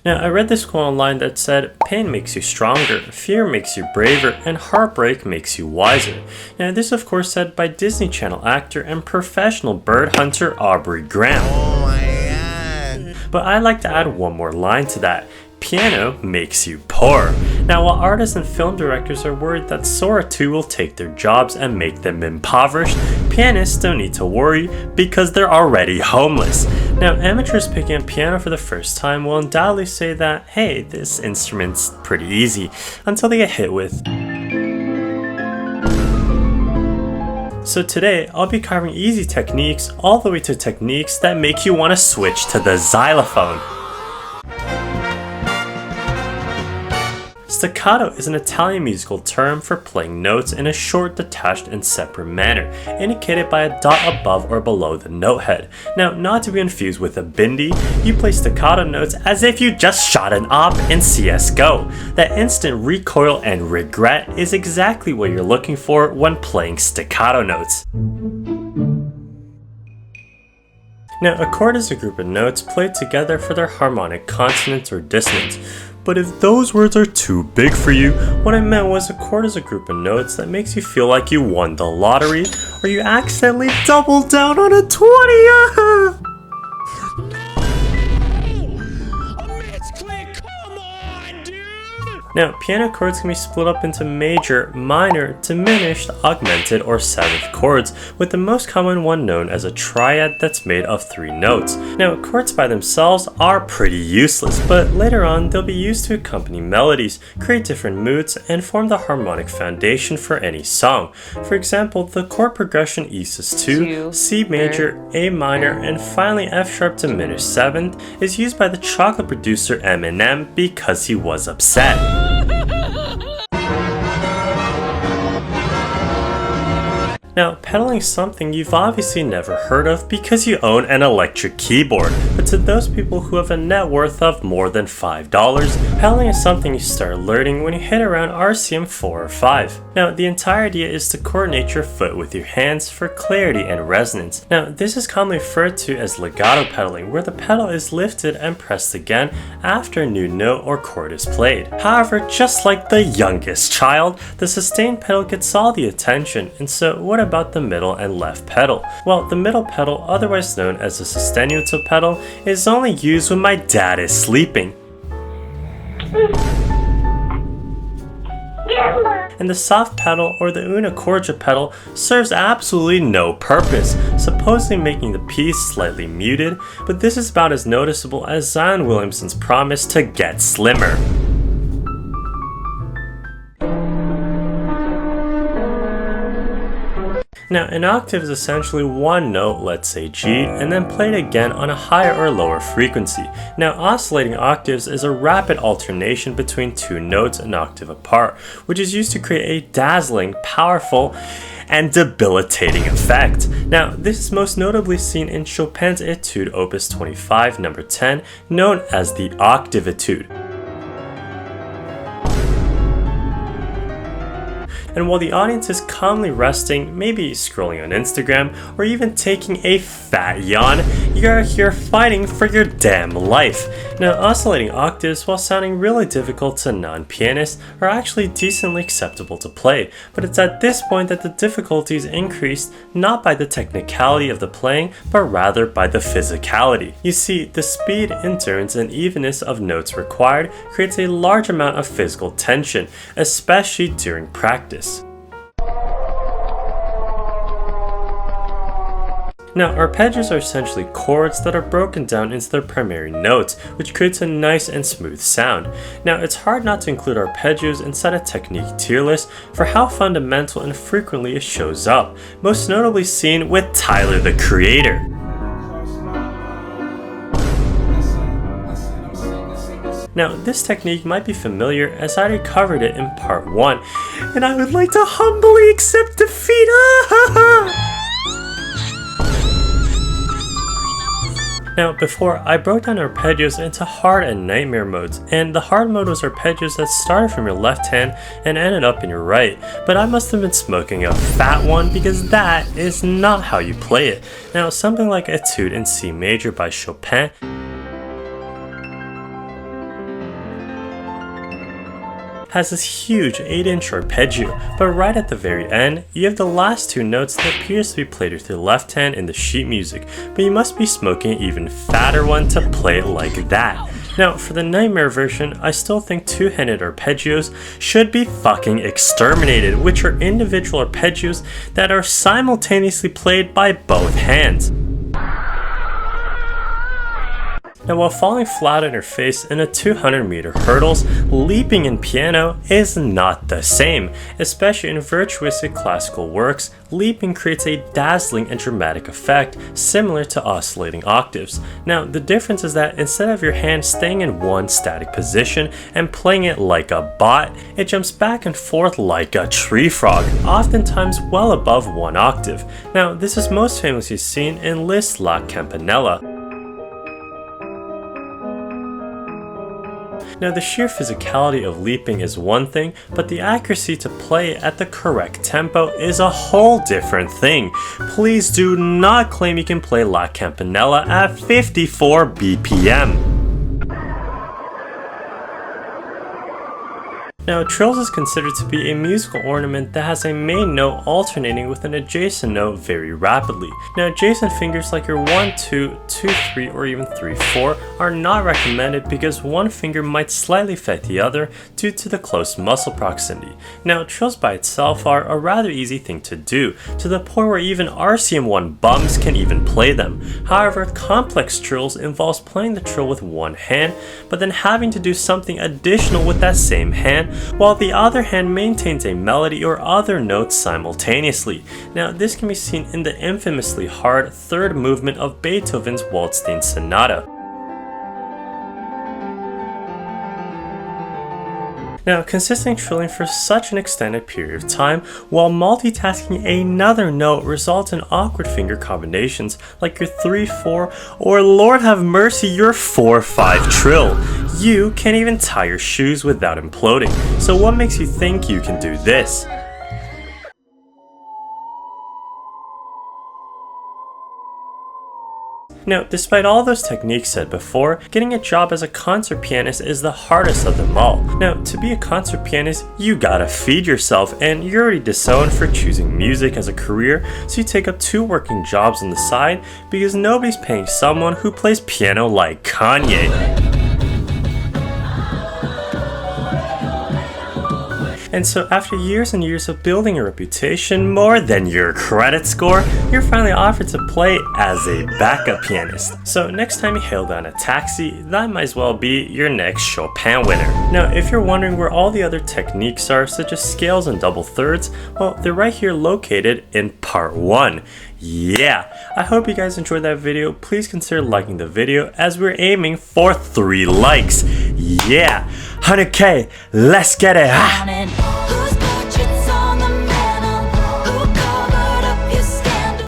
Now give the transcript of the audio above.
Now, I read this quote online that said, "Pain makes you stronger, fear makes you braver, and heartbreak makes you wiser." Now, this of course said by Disney Channel actor and professional bird hunter Aubrey Graham. Oh my god. But I'd like to add one more line to that. Piano makes you poor. Now, while artists and film directors are worried that Sora 2 will take their jobs and make them impoverished, pianists don't need to worry because they're already homeless. Now, amateurs picking up piano for the first time will undoubtedly say that, hey, this instrument's pretty easy, until they get hit with. So today, I'll be covering easy techniques all the way to techniques that make you want to switch to the xylophone. Staccato is an Italian musical term for playing notes in a short, detached, and separate manner, indicated by a dot above or below the note head. Now, not to be confused with a bindi, you play staccato notes as if you just shot an op in CSGO. That instant recoil and regret is exactly what you're looking for when playing staccato notes. Now, a chord is a group of notes played together for their harmonic consonance or dissonance. But if those words are too big for you, what I meant was a chord is a group of notes that makes you feel like you won the lottery, or you accidentally doubled down on a 20. Now, piano chords can be split up into major, minor, diminished, augmented, or seventh chords, with the most common one known as a triad that's made of 3 notes. Now, chords by themselves are pretty useless, but later on they'll be used to accompany melodies, create different moods, and form the harmonic foundation for any song. For example, the chord progression E sus2, C major, A minor, and finally F sharp diminished 7th is used by the chocolate producer Eminem because he was upset. Now, pedaling is something you've obviously never heard of because you own an electric keyboard, but to those people who have a net worth of more than $5, pedaling is something you start learning when you hit around RCM 4 or 5. Now, the entire idea is to coordinate your foot with your hands for clarity and resonance. Now, this is commonly referred to as legato pedaling, where the pedal is lifted and pressed again after a new note or chord is played. However, just like the youngest child, the sustain pedal gets all the attention, and so what about the middle and left pedal? Well, the middle pedal, otherwise known as the sostenuto pedal, is only used when my dad is sleeping. And the soft pedal, or the una cordia pedal, serves absolutely no purpose, supposedly making the piece slightly muted, but this is about as noticeable as Zion Williamson's promise to get slimmer. Now, an octave is essentially one note, let's say G, and then played again on a higher or lower frequency. Now, oscillating octaves is a rapid alternation between 2 notes an octave apart, which is used to create a dazzling, powerful, and debilitating effect. Now, this is most notably seen in Chopin's Etude Opus 25, number 10, known as the Octave Etude. And while the audience is calmly resting, maybe scrolling on Instagram, or even taking a fat yawn, you're here fighting for your damn life. Now, oscillating octaves, while sounding really difficult to non-pianists, are actually decently acceptable to play, but it's at this point that the difficulty is increased not by the technicality of the playing, but rather by the physicality. You see, the speed, endurance, and evenness of notes required creates a large amount of physical tension, especially during practice. Now, arpeggios are essentially chords that are broken down into their primary notes, which creates a nice and smooth sound. Now, it's hard not to include arpeggios inside a technique tier list for how fundamental and frequently it shows up, most notably seen with Tyler the Creator. Now, this technique might be familiar as I already covered it in part 1, and I would like to humbly accept defeat. Now, before, I broke down arpeggios into hard and nightmare modes, and the hard mode was arpeggios that started from your left hand and ended up in your right, but I must have been smoking a fat one because that is not how you play it. Now, something like Etude in C major by Chopin has this huge 8-inch arpeggio, but right at the very end, you have the last two notes that appears to be played with your left hand in the sheet music, but you must be smoking an even fatter one to play it like that. Now, for the Nightmare version, I still think two-handed arpeggios should be fucking exterminated, which are individual arpeggios that are simultaneously played by both hands. Now, while falling flat on your face in a 200-meter hurdles, leaping in piano is not the same. Especially in virtuosic classical works, leaping creates a dazzling and dramatic effect similar to oscillating octaves. Now, the difference is that instead of your hand staying in one static position and playing it like a bot, it jumps back and forth like a tree frog, oftentimes well above one octave. Now, this is most famously seen in Liszt's La Campanella. Now, the sheer physicality of leaping is one thing, but the accuracy to play at the correct tempo is a whole different thing. Please do not claim you can play La Campanella at 54 BPM. Now, trills is considered to be a musical ornament that has a main note alternating with an adjacent note very rapidly. Now, adjacent fingers like your 1, 2, 2, 3, or even 3, 4 are not recommended because one finger might slightly affect the other due to the close muscle proximity. Now, trills by itself are a rather easy thing to do, to the point where even RCM1 bums can even play them. However, complex trills involves playing the trill with one hand, but then having to do something additional with that same hand, while the other hand maintains a melody or other notes simultaneously. Now, this can be seen in the infamously hard third movement of Beethoven's Waldstein Sonata. Now, consistent trilling for such an extended period of time while multitasking another note results in awkward finger combinations like your 3-4 or, Lord have mercy, your 4-5 trill. You can't even tie your shoes without imploding, so what makes you think you can do this? Now, despite all those techniques said before, getting a job as a concert pianist is the hardest of them all. Now, to be a concert pianist, you gotta feed yourself, and you're already disowned for choosing music as a career, so you take up 2 working jobs on the side because nobody's paying someone who plays piano like Kanye. And so after years and years of building a reputation more than your credit score, you're finally offered to play as a backup pianist. So next time you hail down a taxi, that might as well be your next Chopin winner. Now, if you're wondering where all the other techniques are, such as scales and double thirds, well, they're right here located in part 1. Yeah, I hope you guys enjoyed that video. Please consider liking the video as we're aiming for 3 likes. Yeah, 100K, let's get it.